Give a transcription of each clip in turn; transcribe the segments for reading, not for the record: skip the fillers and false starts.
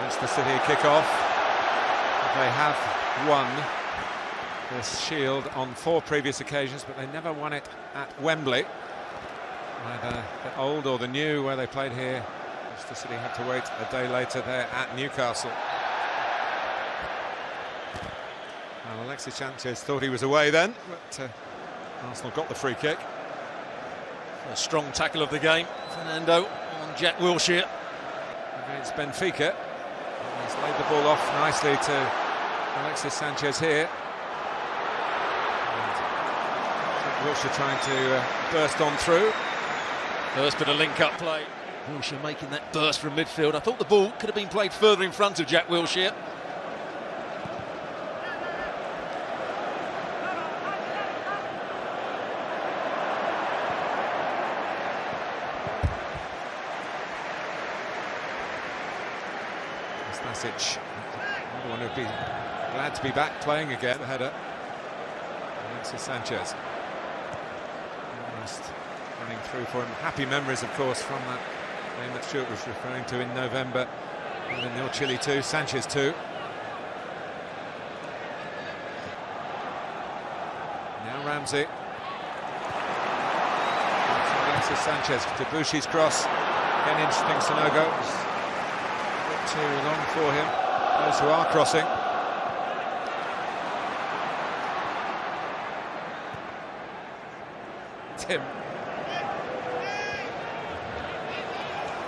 Manchester City kick-off. They have won this Shield on 4 previous occasions, but they never won it at Wembley. Either the old or the new, where they played here. Manchester City had to wait a day later there at Newcastle. Well, Alexis Sanchez thought he was away then, but Arsenal got the free kick. A strong tackle of the game, Fernando on Jack Wilshere. Against Benfica. He's laid the ball off nicely to Alexis Sanchez here. And Wilshere trying to burst on through. First bit of link-up play. Wilshere making that burst from midfield. I thought the ball could have been played further in front of Jack Wilshere. Stasic, another one who'd be glad to be back playing again. The header. Alexis Sanchez. Almost running through for him. Happy memories, of course, from that game that Stuart was referring to in November. And then 0 Chile 2, Sanchez 2. Now Ramsey. Alexis Sanchez. Debussy's cross. Again, interesting. Sanogo. Too long for him. Those who are crossing. Tim.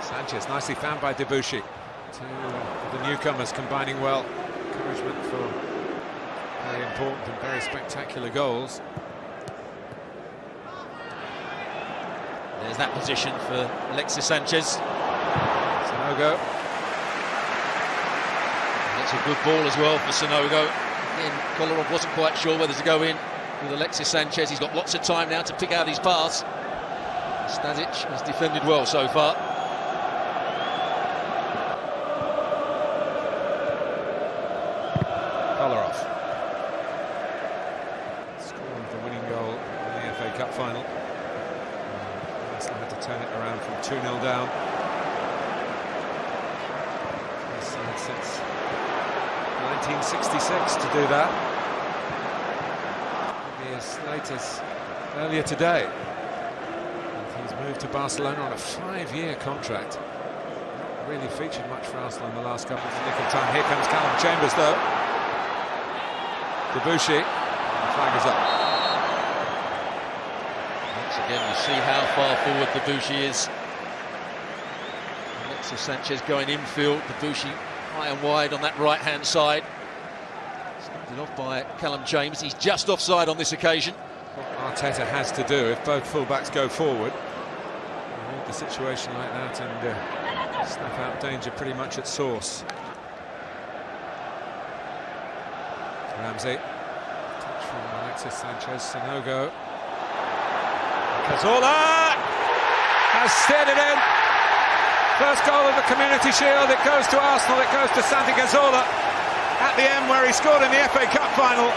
Sanchez nicely found by Debussy. Two of the newcomers combining well. Encouragement for very important and very spectacular goals. There's that position for Alexis Sanchez. Sanogo. It's a good ball as well for Sanogo. Again, Kolarov wasn't quite sure whether to go in with Alexis Sanchez. He's got lots of time now to pick out his pass. Stasic has defended well so far. Kolarov scored the winning goal in the FA Cup final. Arsenal had to turn it around from 2-0 down. Since 1966 to do that. Maybe as late as earlier today. And he's moved to Barcelona on a 5-year contract. Not really featured much for Arsenal in the last couple of nick of time. Here comes Callum Chambers though. Debussy. The flag is up. Once again you see how far forward Debussy is. Alexis Sanchez going infield. Debussy high and wide on that right-hand side. Started off by Callum James. He's just offside on this occasion. What Arteta has to do if both fullbacks go forward, avoid the situation like that and snuff out danger pretty much at source. Ramsey. Touch from Alexis Sanchez. Sanogo. Cazorla has steered it in. First goal of the Community Shield, it goes to Arsenal, it goes to Santi Cazorla at the end where he scored in the FA Cup final.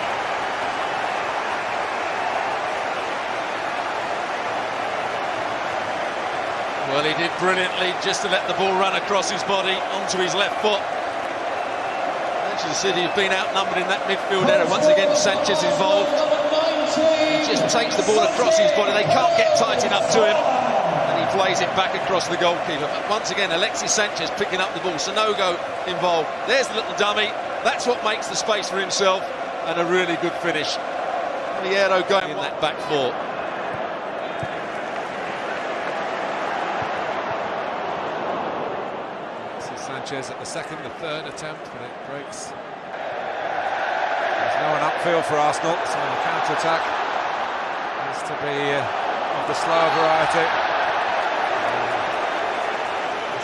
Well, he did brilliantly just to let the ball run across his body onto his left foot. Manchester City have been outnumbered in that midfield area. Once again, Sanchez involved. He just takes the ball across his body, they can't get tight enough to him. Plays it back across the goalkeeper. But once again, Alexis Sanchez picking up the ball. Sanogo involved. There's the little dummy. That's what makes the space for himself. And a really good finish. Piero going in that back four. Alexis Sanchez at the second, the third attempt, but it breaks. There's no one upfield for Arsenal, so the counter-attack has to be of the slower variety.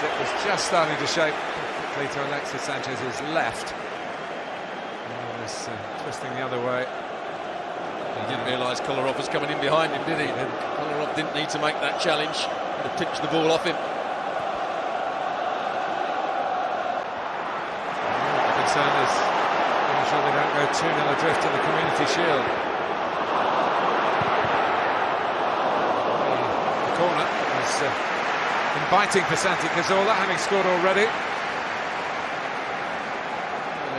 It was just starting to shape quickly to Alexis Sanchez's left. And it was twisting the other way. He didn't realise Kolarov was coming in behind him, did he? Kolarov didn't need to make that challenge. He had pitched the ball off him. The concern is making sure they don't go 2-0 adrift in the Community Shield. The corner is inviting for Santi Cazorla, having scored already.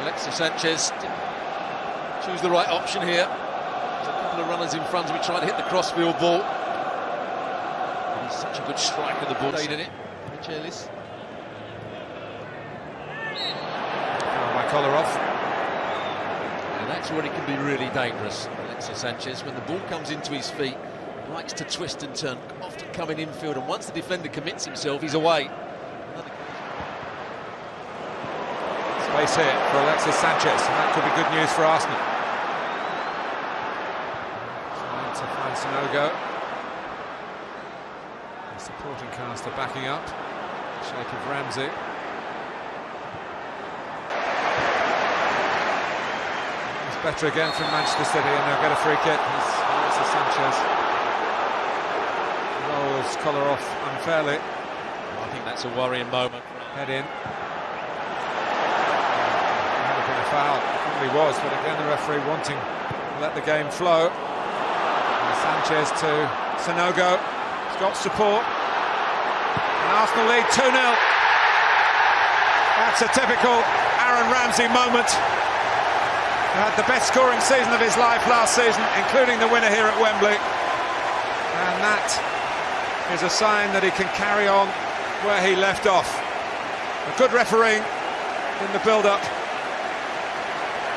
Alexis Sanchez choose the right option here. There's a couple of runners in front of him trying to hit the crossfield ball. And he's such a good striker, the ball stayed in it. Michelis. My collar off. And that's where it can be really dangerous, Alexis Sanchez. When the ball comes into his feet, he likes to twist and turn, often coming infield, and once the defender commits himself, he's away. Space here for Alexis Sanchez, and that could be good news for Arsenal. Trying to find Sanogo. The supporting cast are backing up. Shape of Ramsey. It's better again from Manchester City, and they'll get a free kick. Alexis Sanchez rolls collar off unfairly. I think that's a worrying moment. Head in. Foul, it probably was, but again the referee wanting to let the game flow. And Sanchez to Sanogo, he's got support, and Arsenal lead 2-0. That's a typical Aaron Ramsey moment. He had the best scoring season of his life last season, including the winner here at Wembley, and that is a sign that he can carry on where he left off. A good refereeing in the build-up.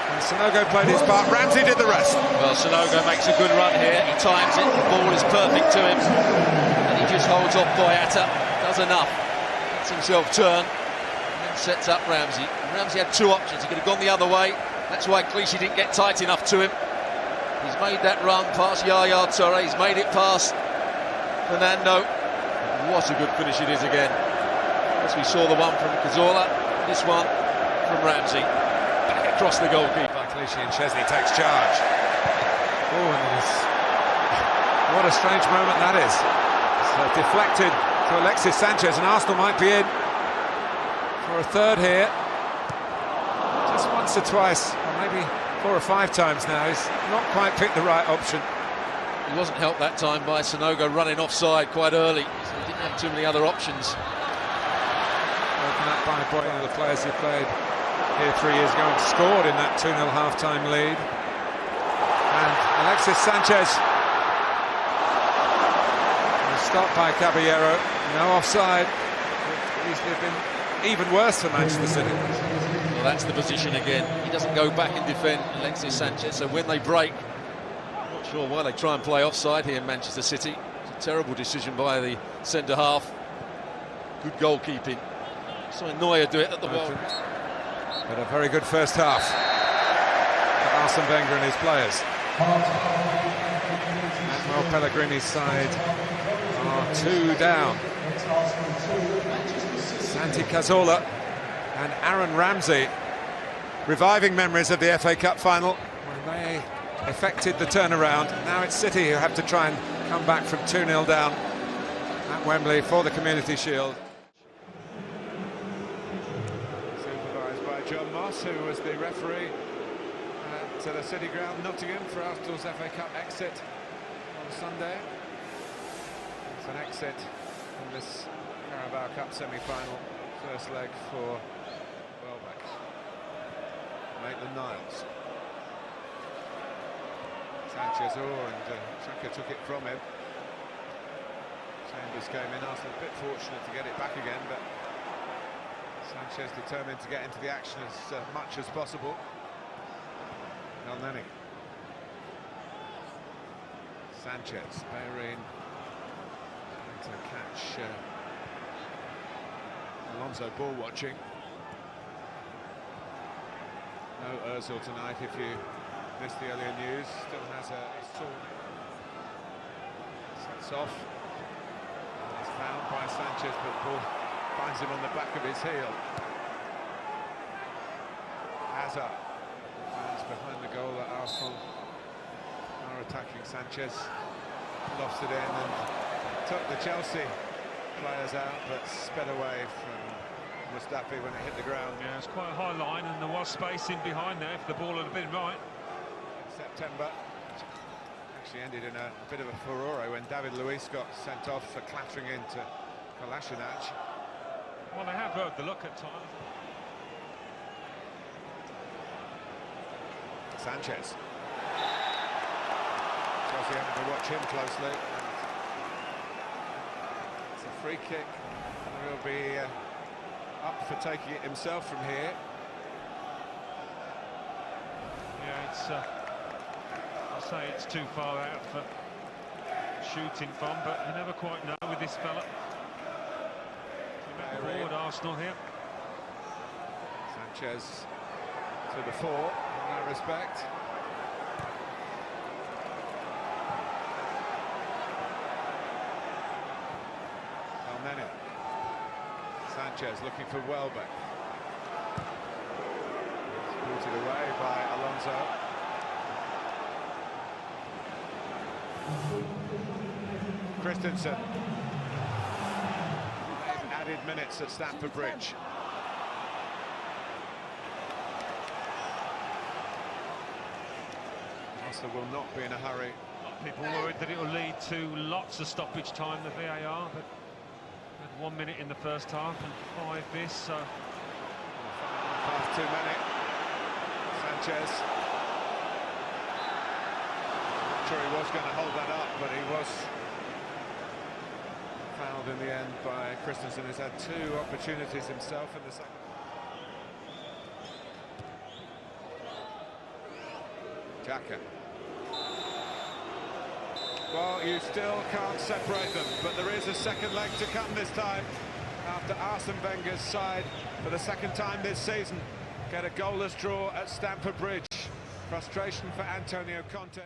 And Sanogo played his part, Ramsey did the rest. Well, Sanogo makes a good run here, he times it, the ball is perfect to him, and he just holds off Boyata, does enough, lets himself turn, and then sets up Ramsey. Ramsey had two options, he could have gone the other way, that's why Clichy didn't get tight enough to him. He's made that run past Yaya Toure, he's made it past Fernando. What a good finish it is again. As we saw the one from Cazorla, this one from Ramsey. Back across the goalkeeper. Clichy, and Chesney takes charge. Oh, and what a strange moment that is. It's deflected to Alexis Sanchez, and Arsenal might be in for a third here. Just once or twice, or maybe 4 or 5 times now. He's not quite picked the right option. He wasn't helped that time by Sanogo running offside quite early, so he didn't have too many other options. Broken up by one of the players who played here 3 years ago and scored in that 2-0 half-time lead. And Alexis Sanchez was stopped by Caballero. No offside. He's been even worse for Manchester City. Well, that's the position again. He doesn't go back and defend Alexis Sanchez, so when they break, I'm not sure why they try and play offside here in Manchester City. It's a terrible decision by the centre-half. Good goalkeeping. Saw Neuer do it at the World. But a very good first half for Arsene Wenger and his players. Manuel Pellegrini's side are 2 down. Santi Cazorla and Aaron Ramsey reviving memories of the FA Cup final when they effected the turnaround. Now it's City who have to try and come back from 2-0 down at Wembley for the Community Shield. John Moss, who was the referee at the City Ground, Nottingham, for Arsenal's FA Cup exit on Sunday. It's an exit in this Carabao Cup semi-final, first leg for Welbeck. Maitland-Niles. Sanchez, and Xhaka took it from him. Chambers came in, Arsenal a bit fortunate to get it back again, but Sanchez determined to get into the action as much as possible. El Neni. Sanchez, Bellerin trying to catch Alonso, ball watching. No Ozil tonight if you missed the earlier news. Still has a sword. Sets off. It's found by Sanchez, but ball finds him on the back of his heel. Hazard lands behind the goal at Arsenal. Are attacking Sanchez. Lofts it in and took the Chelsea players out, but sped away from Mustafi when it hit the ground. Yeah, it's quite a high line, and there was space in behind there if the ball had been right. In September, actually ended in a bit of a furore when David Luiz got sent off for clattering into Kolasinac. Well, they have heard the look at times. Sanchez. Jose having to watch him closely. It's a free kick, and he'll be up for taking it himself from here. Yeah, it's I'll say it's too far out for shooting from, but you never quite know with this fella. Forward Arsenal here. Sanchez to the fore in that respect. Sanchez looking for Welbeck. It's booted away by Alonso. Christensen. Added minutes at Stamford Bridge. Arsenal will not be in a hurry. People worried that it will lead to lots of stoppage time, the VAR, but 1 minute in the first half and 5 this, so... Past 2 minutes. Sanchez. Not sure he was going to hold that up, but he was fouled in the end by Christensen. He's had 2 opportunities himself in the second. Xhaka. Well, you still can't separate them, but there is a second leg to come this time after Arsene Wenger's side, for the second time this season, get a goalless draw at Stamford Bridge. Frustration for Antonio Conte.